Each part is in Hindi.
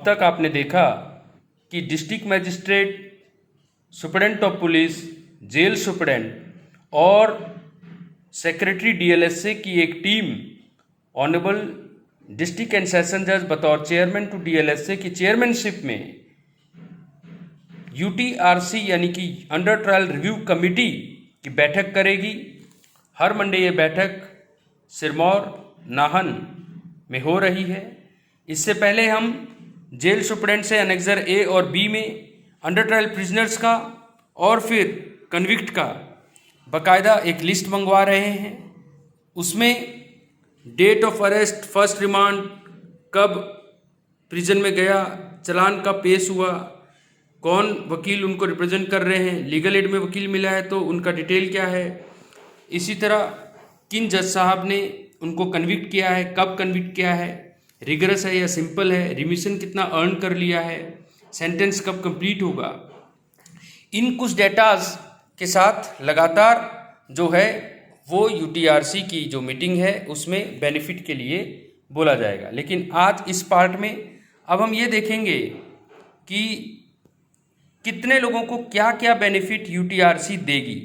तक आपने देखा कि district magistrate, superintendent of police, jail superintendent और सेक्रेटरी डीएलएसए की एक team honourable district and session जज बतौर चेयरमैन टू डीएलएसए की चेयरमैनशिप में यूटीआरसी यानी कि अंडर ट्रायल रिव्यू कमेटी की बैठक करेगी। हर मंडे ये बैठक सिरमौर, नाहन में हो रही है। इससे पहले हम जेल सुपरिटेंडेंट से एनेक्सर ए और बी में अंडर ट्रायल प्रिजनर्स का और फिर कन्विक्ट का बाकायदा एक लिस्ट मंगवा रहे हैं। उसमें date of arrest, first remand, कब प्रिजन में गया, चालान कब पेश हुआ, कौन वकील उनको रिप्रेजेंट कर रहे हैं, लीगल एड में वकील मिला है तो उनका डिटेल क्या है, इसी तरह किन जज साहब ने उनको कन्विक्ट किया है, कब कन्विक्ट किया है, रिगरस है या सिंपल है, रिमिशन कितना अर्न कर लिया है, सेंटेंस कब कंप्लीट होगा। इन कुछ डेटाज के साथ लगातार जो है वो यूटीआरसी की जो मीटिंग है उसमें बेनिफिट के लिए बोला जाएगा। लेकिन आज इस पार्ट में अब हम ये देखेंगे कि कितने लोगों को क्या क्या बेनिफिट यूटीआरसी देगी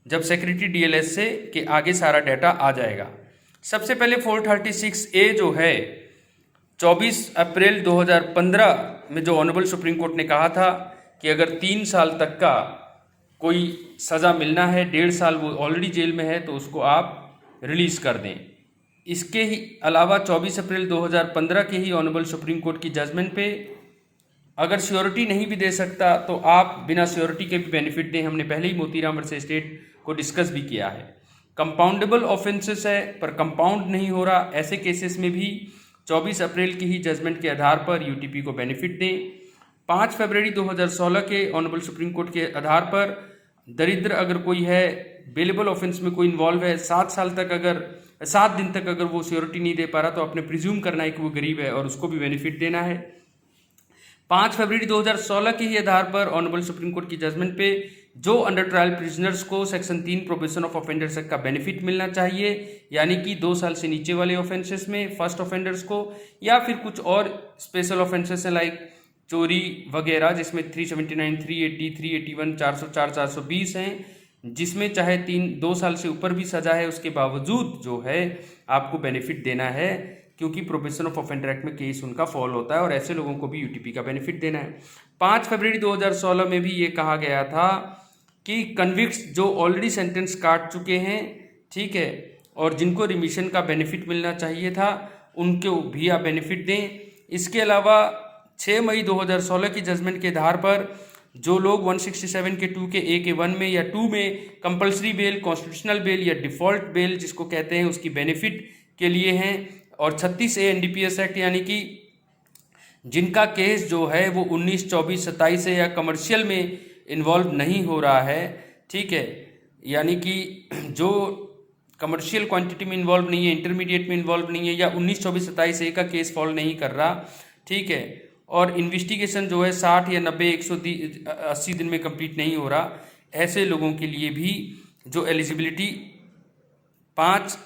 जब सेक्रेटरी डीएलएसए के आगे सारा डाटा आ जाएगा। सबसे पहले 436A जो है 24 अप्रैल 2015 में जो ऑनरेबल सुप्रीम कोर्ट ने कहा था कि अगर 3 साल तक का कोई सज़ा मिलना है, 1.5 साल वो ऑलरेडी जेल में है तो उसको आप रिलीज़ कर दें। इसके ही अलावा 24 अप्रैल 2015 के ही ऑनरेबल सुप्रीम कोर्ट की जजमेंट पे अगर श्योरिटी नहीं भी दे सकता तो आप बिना श्योरिटी के भी बेनिफिट दें। हमने पहले ही मोतीराम वर्सेस स्टेट को डिस्कस भी किया है। कंपाउंडेबल ऑफेंसेस है पर कंपाउंड नहीं हो रहा, ऐसे केसेस में भी 24 अप्रैल की ही जजमेंट के आधार पर यूटीपी को बेनिफिट दें। 5 फरवरी 2016 के ऑनरेबल सुप्रीम कोर्ट के आधार पर दरिद्र अगर कोई है, बेलेबल ऑफेंस में कोई इन्वॉल्व है, 7 दिन तक अगर वो श्योरिटी नहीं दे पा रहा तो आपने प्रिज्यूम करना है कि वो गरीब है और उसको भी बेनिफिट देना है। 5 फरवरी 2016 के ही आधार पर ऑनरेबल सुप्रीम कोर्ट की जजमेंट पे जो अंडर ट्रायल प्रिजनर्स को section 3 probation of offenders act का बेनिफिट मिलना चाहिए, यानी कि 2 साल से नीचे वाले ऑफेंसेस में फर्स्ट ऑफेंडर्स को, या फिर कुछ और स्पेशल ऑफेंसेस हैं लाइक चोरी वगैरह जिसमें 379, 380, 381, 404, 420 हैं, जिसमें चाहे 2 साल से ऊपर भी सजा है उसके बावजूद जो है आपको बेनिफिट देना है, क्योंकि प्रोबेशन ऑफ ऑफेंडर एक्ट में केस उनका फॉल होता है और ऐसे लोगों को भी यूटीपी का बेनिफिट देना है। 5 फरवरी 2016 में भी ये कहा गया था कि कन्विक्ट्स जो ऑलरेडी सेंटेंस काट चुके हैं, ठीक है, और जिनको रिमिशन का बेनिफिट मिलना चाहिए था उनको भी आप बेनिफिट दें। इसके अलावा 6 मई 2016 की जजमेंट के आधार पर जो लोग 167 के 2 के A के 1 में या 2 में कंपल्सरी बेल, कॉन्स्टिट्यूशनल बेल या डिफ़ॉल्ट बेल जिसको कहते हैं उसकी बेनिफिट के लिए हैं, और 36A एनडीपीएस एक्ट यानी कि जिनका केस जो है वो 19, 24, 27 है या कमर्शियल में इन्वॉल्व नहीं हो रहा है, ठीक है, यानी कि जो कमर्शियल क्वांटिटी में इन्वॉल्व नहीं है, इंटरमीडिएट में इन्वॉल्व नहीं है, या 19, 24, 27A का केस फॉल नहीं कर रहा, ठीक है, और इन्वेस्टिगेशन जो है 60 या 90, 180 दिन में कंप्लीट नहीं हो रहा, ऐसे लोगों के लिए भी जो एलिजिबिलिटी 5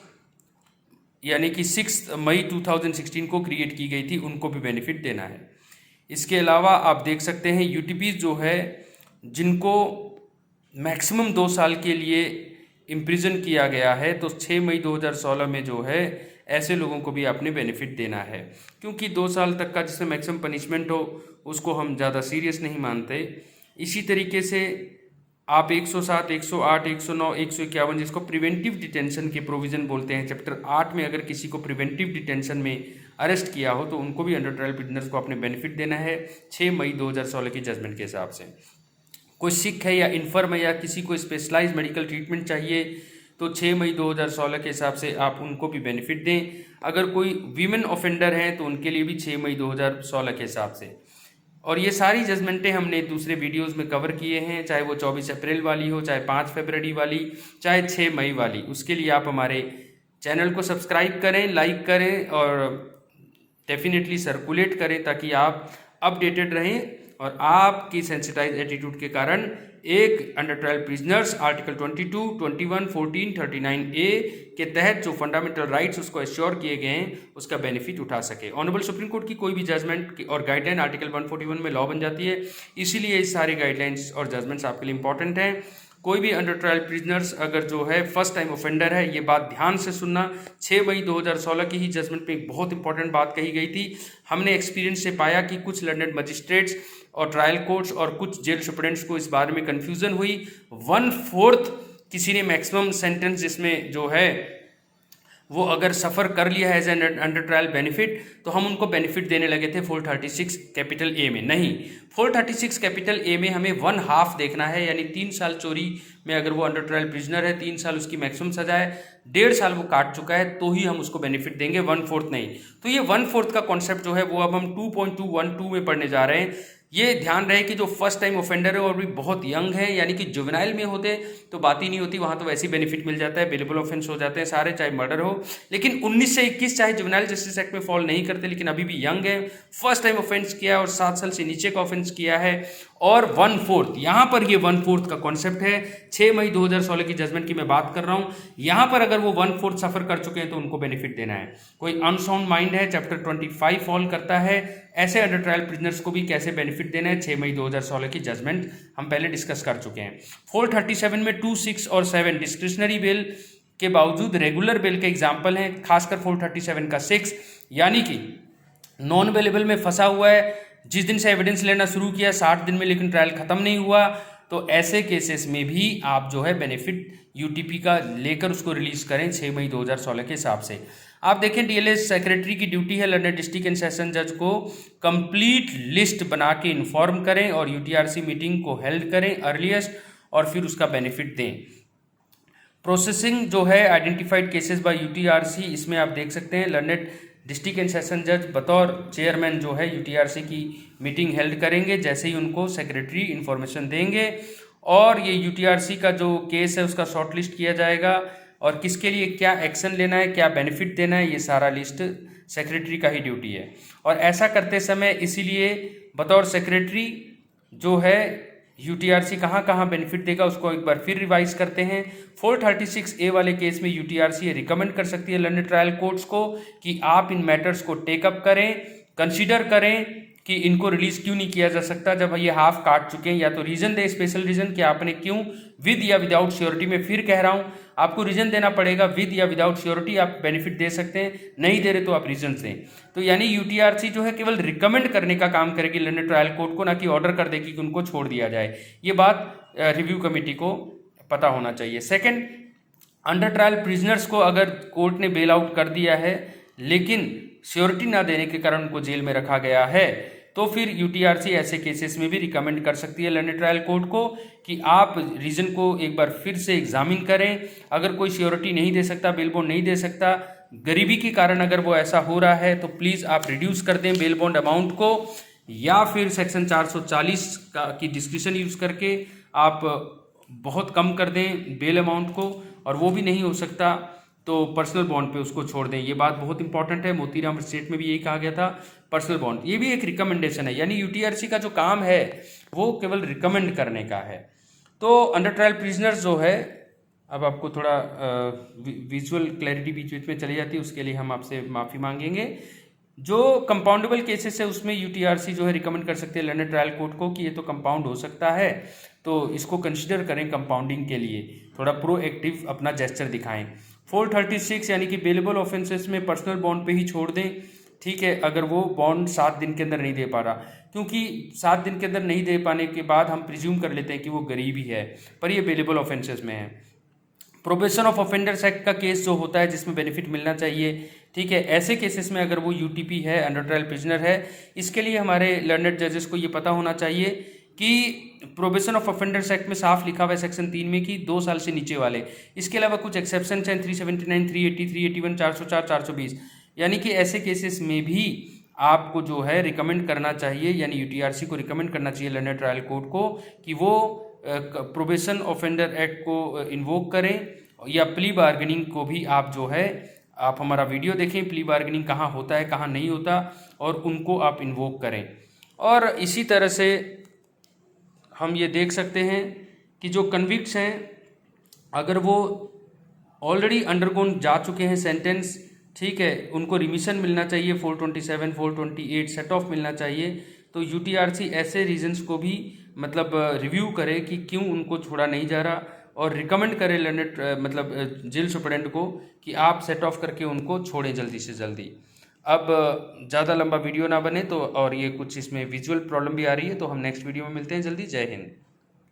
यानी कि 6 मई 2016 को क्रिएट की गई थी उनको भी बेनिफिट देना है। इसके अलावा आप देख सकते हैं यूटीपीज जो है जिनको मैक्सिमम 2 साल के लिए इम्प्रिजन किया गया है, तो 6 मई 2016 में जो है ऐसे लोगों को भी आपने बेनिफिट देना है, क्योंकि 2 साल तक का जिसमें मैक्सिमम पनिशमेंट हो उसको हम ज़्यादा सीरियस नहीं मानते। इसी तरीके से आप 107, 108, 109, 151 जिसको प्रिवेंटिव डिटेंशन के प्रोविज़न बोलते हैं, चैप्टर 8 में अगर किसी को प्रिवेंटिव डिटेंशन में अरेस्ट किया हो तो उनको भी अंडर ट्रायल प्रिजनर्स को आपने बेनिफिट देना है 6 मई 2016 की जजमेंट के हिसाब से। कोई सिक है या इन्फर्म है या किसी को स्पेशलाइज मेडिकल ट्रीटमेंट चाहिए तो 6 मई 2016 के हिसाब से आप उनको भी बेनिफिट दें। अगर कोई वीमेन ऑफेंडर हैं तो उनके लिए भी 6 मई 2016 के हिसाब से। और ये सारी जजमेंटें हमने दूसरे वीडियोस में कवर किए हैं, चाहे वो 24 अप्रैल वाली हो, चाहे 5 फरवरी वाली, चाहे 6 मई वाली। उसके लिए आप हमारे चैनल को सब्सक्राइब करें, लाइक करें और डेफिनेटली सर्कुलेट करें ताकि आप अपडेटेड रहें और आपकी सेंसिटाइज एटीट्यूड के कारण एक under trial prisoners article 22, 21, 14, 39A के तहत जो फंडामेंटल राइट्स उसको एश्योर किए गए हैं उसका बेनिफिट उठा सके। ऑनरेबल सुप्रीम कोर्ट की कोई भी जजमेंट और गाइडलाइन आर्टिकल 141 में लॉ बन जाती है, इसीलिए ये सारी गाइडलाइंस और जजमेंट्स आपके लिए इंपॉर्टेंट हैं। कोई भी अंडर ट्रायल प्रिजनर्स अगर जो है फर्स्ट टाइम ऑफेंडर है, ये बात ध्यान से सुनना। 6 मई 2016 की ही जजमेंट में एक बहुत इंपॉर्टेंट बात कही गई थी। हमने एक्सपीरियंस से पाया कि कुछ लंदन मजिस्ट्रेट्स और ट्रायल कोर्ट्स और कुछ जेल सुप्रिटेंडेंट्स को इस बारे में कन्फ्यूजन हुई। 1/4 किसी ने मैक्सिमम सेंटेंस जिसमें जो है वो अगर सफ़र कर लिया है as an under trial benefit, तो हम उनको बेनिफिट देने लगे थे 436 कैपिटल ए में। नहीं, 436 कैपिटल ए में हमें 1/2 देखना है, यानी 3 साल चोरी में अगर वो अंडर ट्रायल प्रिजनर है, 3 साल उसकी मैक्सिमम सजा है, 1.5 साल वो काट चुका है, तो ही हम उसको बेनिफिट देंगे, 1/4 नहीं। तो ये 1/4 का कॉन्सेप्ट जो है वो अब हम 2.212 में पढ़ने जा रहे हैं। ये ध्यान रहे कि जो फर्स्ट टाइम ऑफेंडर है और भी बहुत यंग है, यानी कि जुवेनाइल में होते तो बात ही नहीं होती, वहाँ तो वैसे ही बेनिफिट मिल जाता है, बेलेबल ऑफेंस हो जाते हैं सारे, चाहे मर्डर हो। लेकिन 19 से 21 चाहे जुवेनाइल जस्टिस एक्ट में फॉल नहीं करते, लेकिन अभी भी यंग है, फर्स्ट टाइम ऑफेंस किया और 7 साल से नीचे का ऑफेंस किया है, और 1/4 यहाँ पर ये 1/4 का कॉन्सेप्ट है। 6 मई 2016 की जजमेंट की मैं बात कर रहा हूँ। यहाँ पर अगर वो 1/4 सफ़र कर चुके हैं तो उनको बेनिफिट देना है। कोई अनसाउंड माइंड है, चैप्टर 25 फॉल करता है, ऐसे अंडर ट्रायल प्रिजनर्स को भी कैसे बेनिफिट देना है, 6 मई 2016 की जजमेंट हम पहले डिस्कस कर चुके हैं। 437 में 2, 6 और 7 डिस्क्रिशनरी बेल के बावजूद रेगुलर बेल के एग्जाम्पल हैं, खासकर 437 का 6, यानी कि नॉन अवेलेबल में फंसा हुआ है, जिस दिन से एविडेंस लेना शुरू किया 60 दिन में, लेकिन ट्रायल खत्म नहीं हुआ, तो ऐसे केसेस में भी आप जो है बेनिफिट यूटीपी का लेकर उसको रिलीज करें 6 मई 2016 के हिसाब से। आप देखें, डीएलएस सेक्रेटरी की ड्यूटी है लंदन डिस्ट्रिक्ट एंड सेशन जज को कंप्लीट लिस्ट बना के इन्फॉर्म करें और यूटीआरसी मीटिंग को हेल्ड करें अर्लीस्ट, और फिर उसका बेनिफिट दें। प्रोसेसिंग जो है आइडेंटिफाइड केसेस बाय यूटीआरसी, इसमें आप देख सकते हैं लंदन डिस्ट्रिक्ट एंड सेशन जज बतौर चेयरमैन जो है यूटीआरसी की मीटिंग हेल्ड करेंगे जैसे ही उनको सेक्रेटरी इन्फॉर्मेशन देंगे, और ये यूटीआरसी का जो केस है उसका शॉर्ट लिस्ट किया जाएगा और किसके लिए क्या एक्शन लेना है, क्या बेनिफिट देना है, ये सारा लिस्ट सेक्रेटरी का ही ड्यूटी है। और ऐसा करते समय इसीलिए बतौर सेक्रेटरी जो है यूटीआरसी कहाँ कहाँ बेनिफिट देगा उसको एक बार फिर रिवाइज करते हैं। 436A वाले केस में यूटीआरसी रिकमेंड कर सकती है लंदन ट्रायल कोर्ट्स को कि आप इन मैटर्स को टेकअप करें, कंसीडर करें कि इनको रिलीज क्यों नहीं किया जा सकता जब ये हाफ काट चुके हैं, या तो रीजन दे, स्पेशल रीजन कि आपने क्यों, विद या विदाउट श्योरिटी। में फिर कह रहा हूं, आपको रीजन देना पड़ेगा, विद या विदाउट श्योरिटी आप बेनिफिट दे सकते हैं, नहीं दे रहे तो आप रीजन दें। तो यानी यूटीआरसी जो है केवल रिकमेंड करने का काम करेगी लंदन ट्रायल कोर्ट को, ना कि ऑर्डर कर देगी कि उनको छोड़ दिया जाए। ये बात रिव्यू कमेटी को पता होना चाहिए। सेकेंड, अंडर ट्रायल प्रिजनर्स को अगर कोर्ट ने बेल आउट कर दिया है लेकिन श्योरिटी ना देने के कारण उनको जेल में रखा गया है, तो फिर यूटीआरसी ऐसे केसेस में भी रिकमेंड कर सकती है लंदन ट्रायल कोर्ट को कि आप रीजन को एक बार फिर से एग्जामिन करें। अगर कोई श्योरिटी नहीं दे सकता, बेल बॉन्ड नहीं दे सकता, गरीबी के कारण अगर वो ऐसा हो रहा है, तो प्लीज़ आप रिड्यूस कर दें बेल बॉन्ड अमाउंट को, या फिर सेक्शन 440 की डिस्क्रिप्शन यूज़ करके आप बहुत कम कर दें बेल अमाउंट को, और वो भी नहीं हो सकता तो पर्सनल बॉन्ड पे उसको छोड़ दें। ये बात बहुत इंपॉर्टेंट है, मोतीराम स्टेट में भी यही कहा गया था, पर्सनल बॉन्ड ये भी एक रिकमेंडेशन है, यानी यूटीआरसी का जो काम है वो केवल रिकमेंड करने का है। तो अंडर ट्रायल प्रिजनर्स जो है, अब आपको थोड़ा विजुअल क्लैरिटी बीच बीच में चली जाती है, उसके लिए हम आपसे माफ़ी मांगेंगे। जो कंपाउंडेबल केसेस है उसमें यूटीआरसी जो है रिकमेंड कर सकते हैं लंदन ट्रायल कोर्ट को कि ये तो कंपाउंड हो सकता है, तो इसको कंसिडर करें कंपाउंडिंग के लिए, थोड़ा प्रोएक्टिव अपना जेस्चर दिखाएं। 436 यानी कि बेलेबल ऑफेंसेस में पर्सनल बॉन्ड पे ही छोड़ दें, ठीक है, अगर वो बॉन्ड 7 दिन के अंदर नहीं दे पा रहा, क्योंकि 7 दिन के अंदर नहीं दे पाने के बाद हम प्रिज्यूम कर लेते हैं कि वो गरीब ही है, पर ये बेलेबल ऑफेंसेस में है। प्रोबेशन ऑफ ऑफेंडर्स एक्ट का केस जो होता है जिसमें बेनिफिट मिलना चाहिए, ठीक है, ऐसे केसेस में अगर वो यूटीपी है, अंडर ट्रायल प्रिजनर है, इसके लिए हमारे लर्नड जजेस को ये पता होना चाहिए कि प्रोबेशन ऑफ ऑफेंडर्स एक्ट में साफ लिखा हुआ है सेक्शन 3 में कि 2 साल से नीचे वाले, इसके अलावा कुछ एक्सेप्शन हैं 379, 380, 381, 404, 420, यानी कि ऐसे केसेस में भी आपको जो है रिकमेंड करना चाहिए, यानी यूटीआरसी को रिकमेंड करना चाहिए लंदन ट्रायल कोर्ट को कि वो प्रोबेशन ऑफेंडर एक्ट को इन्वोक करें, या प्ली बार्गेनिंग को भी आप जो है, आप हमारा वीडियो देखें, प्ली बार्गेनिंग कहाँ होता है कहाँ नहीं होता, और उनको आप इन्वोक करें। और इसी तरह से हम ये देख सकते हैं कि जो कन्विक्ट्स हैं, अगर वो ऑलरेडी अंडरगोन जा चुके हैं सेंटेंस, ठीक है, उनको रिमिशन मिलना चाहिए, 427, 428 सेट ऑफ मिलना चाहिए, तो यूटीआरसी ऐसे रीजंस को भी मतलब रिव्यू करे कि क्यों उनको छोड़ा नहीं जा रहा, और रिकमेंड करे लर्नेड मतलब जेल सुपरेंट को कि आप सेट ऑफ करके उनको छोड़ें जल्दी से जल्दी। अब ज़्यादा लंबा वीडियो ना बने तो, और ये कुछ इसमें विजुअल प्रॉब्लम भी आ रही है, तो हम नेक्स्ट वीडियो में मिलते हैं जल्दी। जय हिंद।